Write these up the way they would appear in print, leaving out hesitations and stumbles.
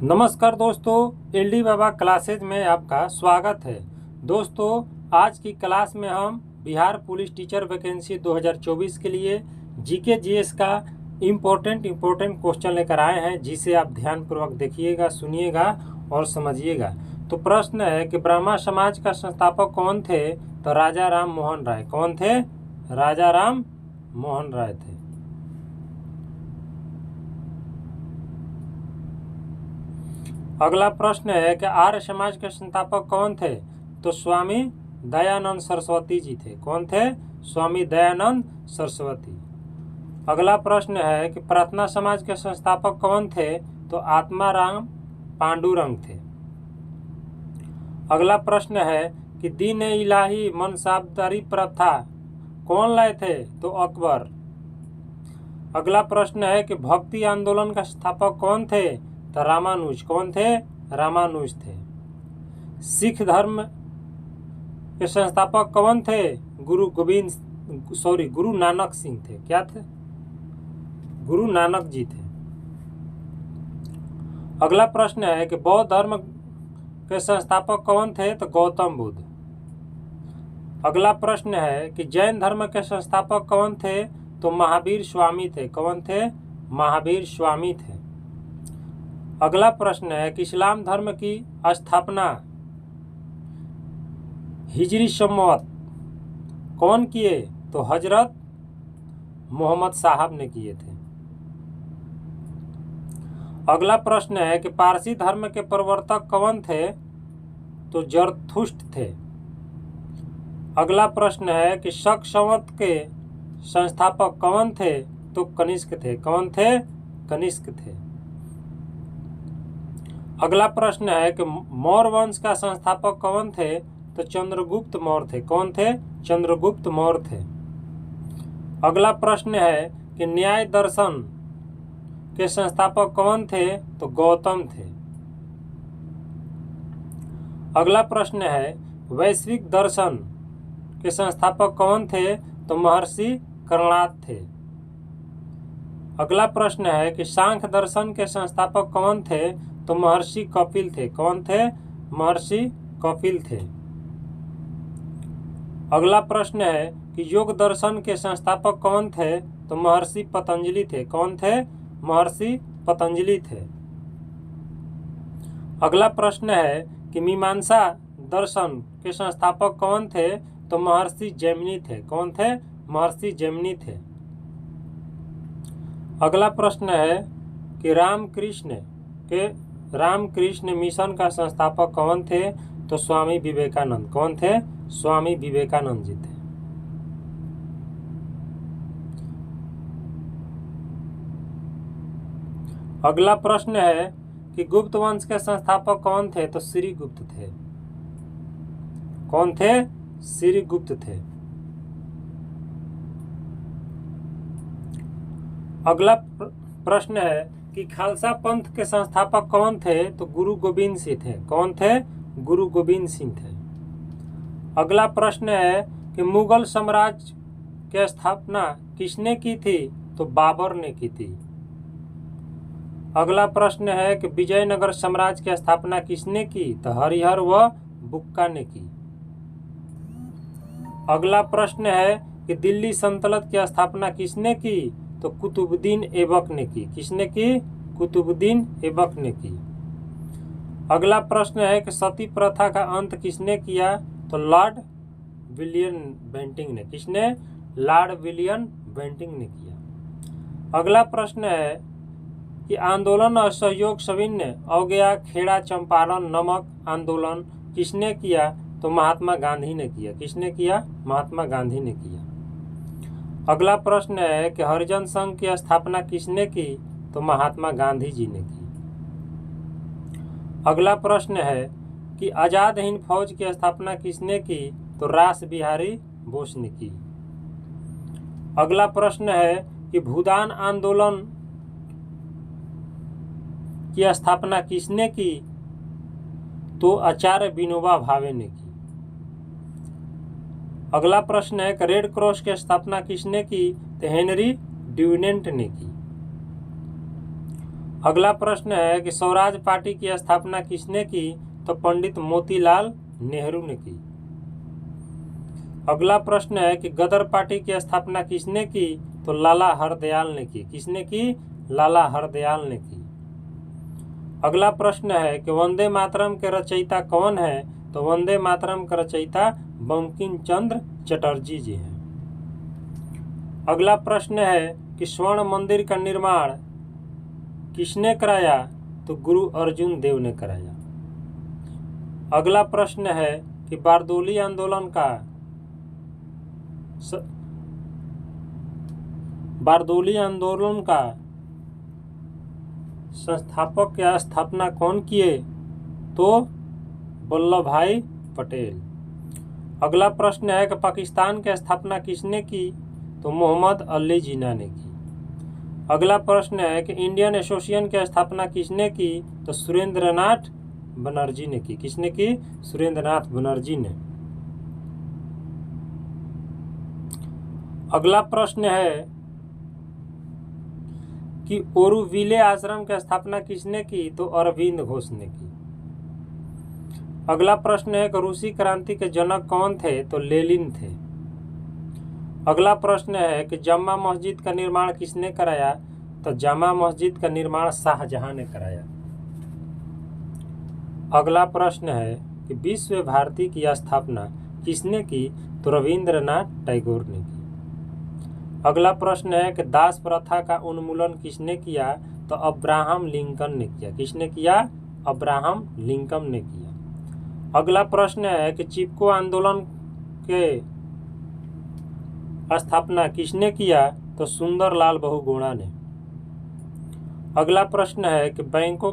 नमस्कार दोस्तों, एलडी बाबा क्लासेज में आपका स्वागत है। दोस्तों, आज की क्लास में हम बिहार पुलिस टीचर वैकेंसी 2024 के लिए जीके जीएस का इम्पोर्टेंट क्वेश्चन लेकर आए हैं, जिसे आप ध्यानपूर्वक देखिएगा, सुनिएगा और समझिएगा। तो प्रश्न है कि ब्राह्मण समाज का संस्थापक कौन थे? तो राजा राम मोहन राय। कौन थे? राजा राम मोहन राय थे। अगला प्रश्न है कि आर्य समाज के संस्थापक कौन थे? तो स्वामी दयानंद सरस्वती जी थे। कौन थे? स्वामी दयानंद सरस्वती। अगला प्रश्न है कि प्रार्थना समाज के संस्थापक कौन थे? तो आत्माराम पांडुरंग थे। अगला प्रश्न है कि दीन इलाही मनसाबदारी प्रथा कौन लाए थे? तो अकबर। अगला प्रश्न है कि भक्ति आंदोलन का संस्थापक कौन थे? तो रामानुज। कौन थे? रामानुज थे। सिख धर्म के संस्थापक कौन थे? गुरु नानक सिंह थे। क्या थे? गुरु नानक जी थे। अगला प्रश्न है कि बौद्ध धर्म के संस्थापक कौन थे? तो गौतम बुद्ध। अगला प्रश्न है कि जैन धर्म के संस्थापक कौन थे? तो महावीर स्वामी थे। कौन थे? महावीर स्वामी थे। अगला प्रश्न है कि इस्लाम धर्म की स्थापना हिजरी संवत कौन किए? तो हजरत मोहम्मद साहब ने किए थे। अगला प्रश्न है कि पारसी धर्म के प्रवर्तक कौन थे? तो जरथुष्ट थे। अगला प्रश्न है कि शक संवत के संस्थापक कौन थे? तो कनिष्क थे। कौन थे? कनिष्क थे। अगला प्रश्न है कि मौर्य वंश का संस्थापक कौन थे? तो चंद्रगुप्त मौर्य थे। कौन थे? चंद्रगुप्त मौर्य थे। अगला प्रश्न है कि न्याय दर्शन के संस्थापक कौन थे? तो गौतम थे। अगला प्रश्न है वैश्विक दर्शन के संस्थापक कौन थे? तो महर्षि कर्णाद थे। अगला प्रश्न है कि सांख्य दर्शन के संस्थापक कौन थे? तो महर्षि कपिल थे। कौन थे? महर्षि कपिल थे। अगला प्रश्न है कि योग दर्शन के संस्थापक कौन थे? तो महर्षि पतंजलि थे। कौन थे? महर्षि पतंजलि थे। अगला प्रश्न है कि मीमांसा दर्शन के संस्थापक कौन थे? तो महर्षि जैमिनी थे। कौन थे? महर्षि जैमिनी थे। अगला प्रश्न है कि रामकृष्ण मिशन का संस्थापक कौन थे? तो स्वामी विवेकानंद। कौन थे? स्वामी विवेकानंद जी थे। अगला प्रश्न है कि गुप्त वंश के संस्थापक कौन थे? तो श्रीगुप्त थे। कौन थे? श्रीगुप्त थे। अगला प्रश्न है कि खालसा पंथ के संस्थापक कौन थे? तो गुरु गोविंद सिंह थे। कौन थे? गुरु गोविंद सिंह थे। अगला प्रश्न है कि मुगल साम्राज्य की स्थापना किसने की थी? तो बाबर ने की थी। अगला प्रश्न है कि विजयनगर साम्राज्य की स्थापना किसने की? तो हरिहर व बुक्का ने की। अगला प्रश्न है कि दिल्ली सल्तनत की स्थापना किसने की? तो कुतुबुद्दीन ऐबक ने की। किसने की? कुतुबुद्दीन ऐबक ने की। अगला प्रश्न है कि सती प्रथा का अंत किसने किया? तो लॉर्ड विलियम बेंटिंक ने। किसने? लॉर्ड विलियम बेंटिंक ने किया। अगला प्रश्न है कि आंदोलन और सहयोग सविनय अवज्ञा खेड़ा चंपारण नमक आंदोलन किसने किया? तो महात्मा गांधी ने किया। किसने किया? महात्मा गांधी ने किया। अगला प्रश्न है कि हरिजन संघ की स्थापना किसने की? तो महात्मा गांधी जी ने की। अगला प्रश्न है कि आजाद हिंद फौज की स्थापना किसने की? तो रास बिहारी बोस ने की। अगला प्रश्न है कि भूदान आंदोलन की स्थापना किसने की? तो आचार्य विनोबा भावे ने की। अगला प्रश्न है कि रेड क्रॉस की स्थापना किसने की? तो हेनरी ड्यूनेंट ने की। अगला प्रश्न है कि स्वराज पार्टी की स्थापना किसने की? तो पंडित मोतीलाल नेहरू ने की। अगला प्रश्न है कि गदर पार्टी की स्थापना किसने की? तो लाला हरदयाल ने की। किसने की? लाला हरदयाल ने की। अगला प्रश्न है कि वंदे मातरम के रचयिता कौन है? तो वंदे मातरम का रचयिता बंकिम चंद्र चटर्जी जी हैं। अगला प्रश्न है कि स्वर्ण मंदिर का निर्माण किसने कराया? तो गुरु अर्जुन देव ने कराया। अगला प्रश्न है कि बारदोली आंदोलन का संस्थापक या स्थापना कौन किए? तो वल्लभ भाई पटेल। अगला प्रश्न है कि पाकिस्तान की स्थापना किसने की? तो मोहम्मद अली जिन्ना ने की। अगला प्रश्न है कि इंडियन एसोसिएशन की स्थापना किसने की? तो सुरेंद्रनाथ बनर्जी ने की। किसने की? सुरेंद्रनाथ बनर्जी ने। अगला प्रश्न है कि ओरुविले आश्रम की स्थापना किसने की? तो अरविंद घोष ने की। अगला प्रश्न है कि रूसी क्रांति के जनक कौन थे? तो लेनिन थे। अगला प्रश्न है कि जामा मस्जिद का निर्माण किसने कराया? तो जामा मस्जिद का निर्माण शाहजहां ने कराया। अगला प्रश्न है कि विश्व भारती की स्थापना किसने की? तो रविंद्रनाथ टैगोर ने की। अगला प्रश्न है कि दास प्रथा का उन्मूलन किसने किया? तो अब्राहम लिंकन ने किया। किसने किया? अब्राहम लिंकन ने किया। अगला प्रश्न है कि चिपको आंदोलन के स्थापना किसने किया? तो सुंदरलाल बहुगुणा ने। अगला प्रश्न है कि बैंकों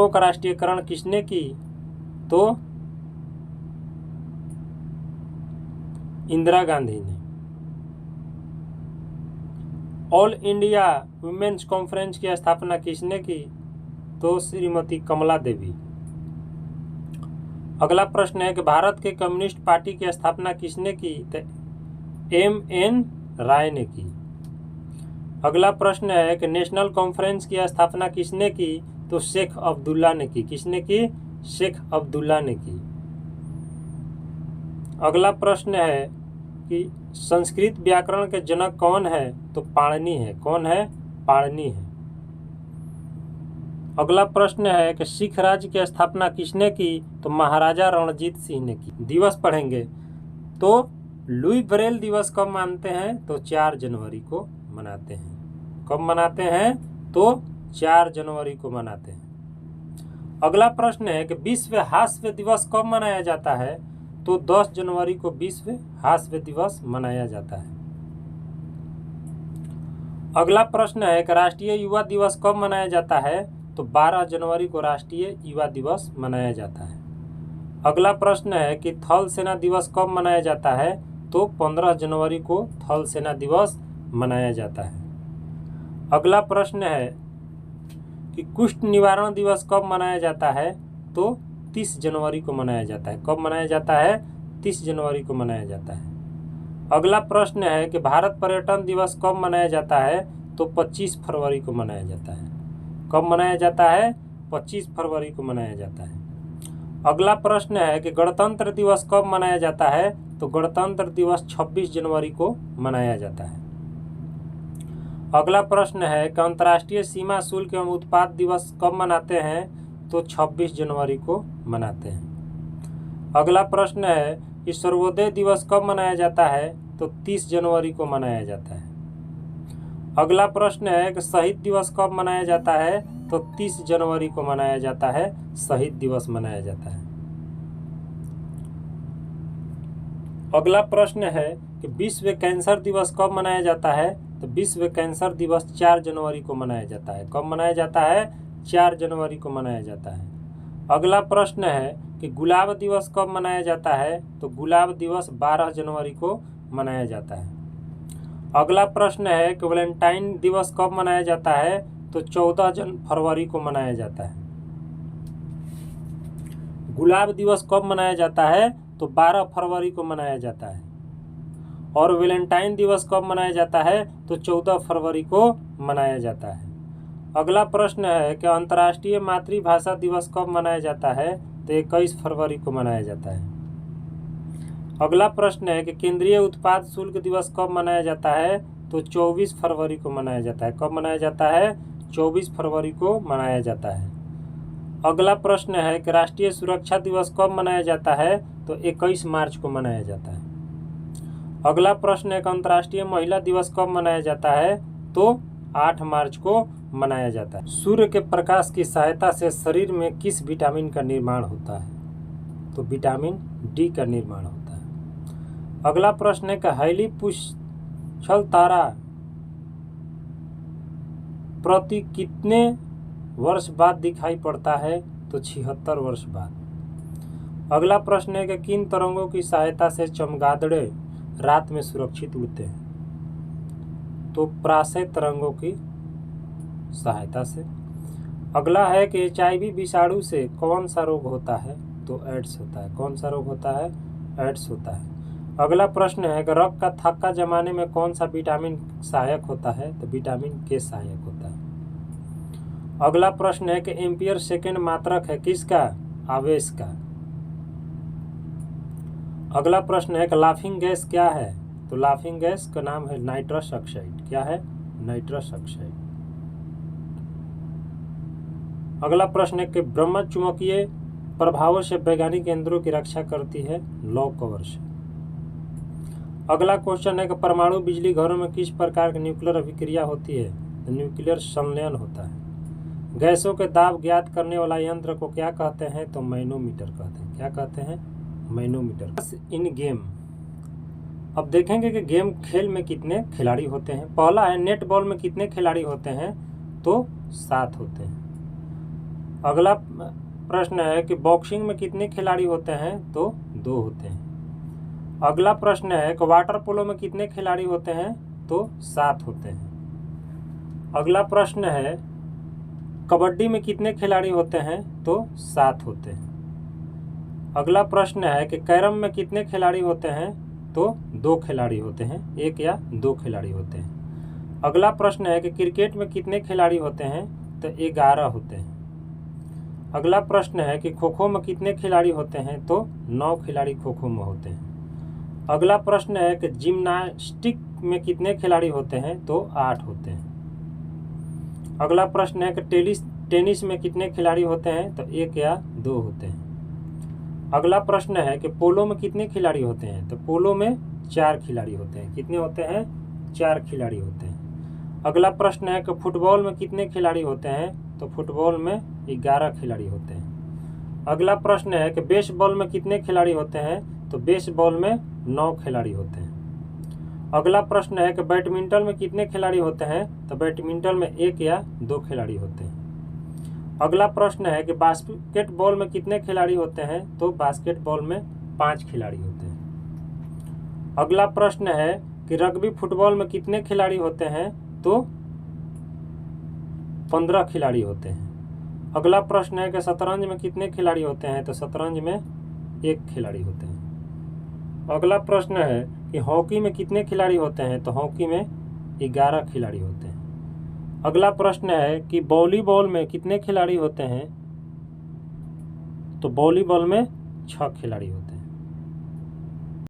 का राष्ट्रीयकरण किसने की? तो इंदिरा गांधी ने। ऑल इंडिया वुमेन्स कॉन्फ्रेंस की स्थापना किसने की? तो श्रीमती कमला देवी। अगला प्रश्न है कि भारत के कम्युनिस्ट पार्टी की स्थापना किसने की? तो M.N. राय ने की। अगला प्रश्न है कि नेशनल कॉन्फ्रेंस की स्थापना किसने की? तो शेख अब्दुल्ला ने की। किसने की? शेख अब्दुल्ला ने की। अगला प्रश्न है कि संस्कृत व्याकरण के जनक कौन है? तो पाणिनि है। कौन है? पाणिनि है। अगला प्रश्न है कि सिख राज्य की स्थापना किसने की? तो महाराजा रणजीत सिंह ने की। दिवस पढ़ेंगे तो लुई ब्रेल दिवस कब मानते हैं? तो 4 जनवरी को मनाते हैं। कब मनाते हैं? तो 4 जनवरी को मनाते हैं। अगला प्रश्न है कि विश्व हास्य दिवस कब मनाया जाता है? तो 10 जनवरी को विश्व हास्य दिवस मनाया जाता है। अगला प्रश्न है कि राष्ट्रीय युवा दिवस कब मनाया जाता है? तो 12 जनवरी को राष्ट्रीय युवा दिवस मनाया जाता है। अगला प्रश्न है कि थल सेना दिवस कब मनाया जाता है? तो 15 जनवरी को थल सेना दिवस मनाया जाता है। अगला प्रश्न है कि कुष्ठ निवारण दिवस कब मनाया जाता है? तो 30 जनवरी को मनाया जाता है। कब मनाया जाता है? 30 जनवरी को मनाया जाता है। अगला प्रश्न है कि भारत पर्यटन दिवस कब मनाया जाता है? तो 25 फरवरी को मनाया जाता है। कब मनाया जाता है? 25 फरवरी को मनाया जाता है। अगला प्रश्न है कि गणतंत्र दिवस कब मनाया जाता है? तो गणतंत्र दिवस 26 जनवरी को मनाया जाता है। अगला प्रश्न है कि अंतर्राष्ट्रीय सीमा शुल्क एवं उत्पाद दिवस कब मनाते हैं? तो 26 जनवरी को मनाते हैं। अगला प्रश्न है कि सर्वोदय दिवस कब मनाया जाता है? तो 30 जनवरी को मनाया जाता है। अगला प्रश्न है कि शहीद दिवस कब मनाया जाता है? तो 30 जनवरी को मनाया जाता है। शहीद दिवस मनाया जाता है। अगला प्रश्न है कि विश्व कैंसर दिवस कब मनाया जाता है? तो विश्व कैंसर दिवस 4 जनवरी को मनाया जाता है। कब मनाया जाता है? 4 जनवरी को मनाया जाता है। अगला प्रश्न है कि गुलाब दिवस कब मनाया जाता है? तो गुलाब दिवस 12 जनवरी को मनाया जाता है। अगला प्रश्न है कि वैलेंटाइन दिवस कब मनाया जाता है? तो 14 फरवरी को मनाया जाता है। गुलाब दिवस कब मनाया जाता है? तो 12 फरवरी को मनाया जाता है। और वैलेंटाइन दिवस कब मनाया जाता है? तो 14 फरवरी को मनाया जाता है। अगला प्रश्न है कि अंतर्राष्ट्रीय मातृभाषा दिवस कब मनाया जाता है? तो 21 फरवरी को मनाया जाता है। अगला प्रश्न है कि केंद्रीय उत्पाद शुल्क दिवस कब मनाया जाता है? तो 24 फरवरी को मनाया जाता है। कब मनाया जाता है? 24 फरवरी को मनाया जाता है। अगला प्रश्न है कि राष्ट्रीय सुरक्षा दिवस कब मनाया जाता है? तो 21 मार्च को मनाया जाता है। अगला प्रश्न है कि अंतर्राष्ट्रीय महिला दिवस कब मनाया जाता है? तो 8 मार्च को मनाया जाता है। सूर्य के प्रकाश की सहायता से शरीर में किस विटामिन का निर्माण होता है? तो विटामिन डी का निर्माण होता है। अगला प्रश्न है कि हैली पुच्छल तारा प्रति कितने वर्ष बाद दिखाई पड़ता है? तो 76 वर्ष बाद। अगला प्रश्न है कि किन तरंगों की सहायता से चमगादड़े रात में सुरक्षित उड़ते हैं? तो प्रासय तरंगों की सहायता से। अगला है कि HIV विषाणु से कौन सा रोग होता है? तो एड्स होता है। कौन सा रोग होता है? एड्स होता है। अगला प्रश्न है कि रक्त का थक्का जमाने में कौन सा विटामिन सहायक होता है? तो विटामिन के सहायक होता है। अगला प्रश्न है कि एम्पियर सेकेंड मात्रक है किसका? आवेश का। अगला प्रश्न है कि लाफिंग गैस क्या है? तो लाफिंग गैस का नाम है नाइट्रस ऑक्साइड। क्या है? Nitrous oxide. अगला प्रश्न है कि ब्रह्मचुंबकीय प्रभावों से वैज्ञानिक यंत्रों की रक्षा करती है लौ कवर से। अगला क्वेश्चन है कि परमाणु बिजली घरों में किस प्रकार की न्यूक्लियर अभिक्रिया होती है? तो न्यूक्लियर संलयन होता है। गैसों के दाब ज्ञात करने वाला यंत्र को क्या कहते हैं? तो मैनोमीटर कहते हैं। क्या कहते हैं? मैनोमीटर। इन गेम, अब देखेंगे कि गेम खेल में कितने खिलाड़ी होते हैं। पहला है नेट बॉल में कितने खिलाड़ी होते हैं? तो 7 होते हैं। अगला प्रश्न है कि बॉक्सिंग में कितने खिलाड़ी होते हैं? तो 2 होते हैं। अगला प्रश्न है कि वाटर पोलो में कितने खिलाड़ी होते हैं? तो 7 होते हैं। अगला प्रश्न है कबड्डी में कितने खिलाड़ी होते हैं? तो 7 होते हैं। अगला प्रश्न है कि कैरम में कितने खिलाड़ी होते हैं? तो 2 खिलाड़ी होते हैं। 1 या 2 खिलाड़ी होते हैं। अगला प्रश्न है कि क्रिकेट में कितने खिलाड़ी होते हैं? तो 11 होते हैं। अगला प्रश्न है कि खो खो में कितने खिलाड़ी होते हैं? तो 9 खिलाड़ी खो खो में होते हैं। अगला प्रश्न है कि जिम्नास्टिक में कितने खिलाड़ी होते हैं? तो 8 होते हैं। अगला प्रश्न है कि टेनिस में कितने खिलाड़ी होते हैं? तो 1 या 2 होते हैं। अगला प्रश्न है कि पोलो में कितने खिलाड़ी होते हैं? तो पोलो में 4 खिलाड़ी होते हैं। कितने होते हैं? 4 खिलाड़ी होते हैं। अगला प्रश्न है कि फुटबॉल में कितने खिलाड़ी होते हैं? तो फुटबॉल में 11 खिलाड़ी होते हैं। अगला प्रश्न है कि बेसबॉल में कितने खिलाड़ी होते हैं? तो बेसबॉल में 9 खिलाड़ी होते हैं। अगला प्रश्न है कि बैडमिंटन में कितने खिलाड़ी होते हैं? तो बैडमिंटन में 1 या 2 खिलाड़ी होते हैं। अगला प्रश्न है कि बास्केटबॉल में कितने खिलाड़ी होते हैं? तो बास्केटबॉल में 5 खिलाड़ी होते हैं। अगला प्रश्न है कि रग्बी फुटबॉल में कितने खिलाड़ी होते हैं? तो 15 खिलाड़ी होते हैं। अगला प्रश्न है कि शतरंज में कितने खिलाड़ी होते हैं? तो शतरंज में 1 खिलाड़ी होते हैं। अगला प्रश्न है कि हॉकी में कितने खिलाड़ी होते हैं? तो हॉकी में 11 खिलाड़ी होते हैं। अगला प्रश्न है कि वॉलीबॉल में कितने खिलाड़ी होते हैं? तो वॉलीबॉल में 6 खिलाड़ी होते हैं।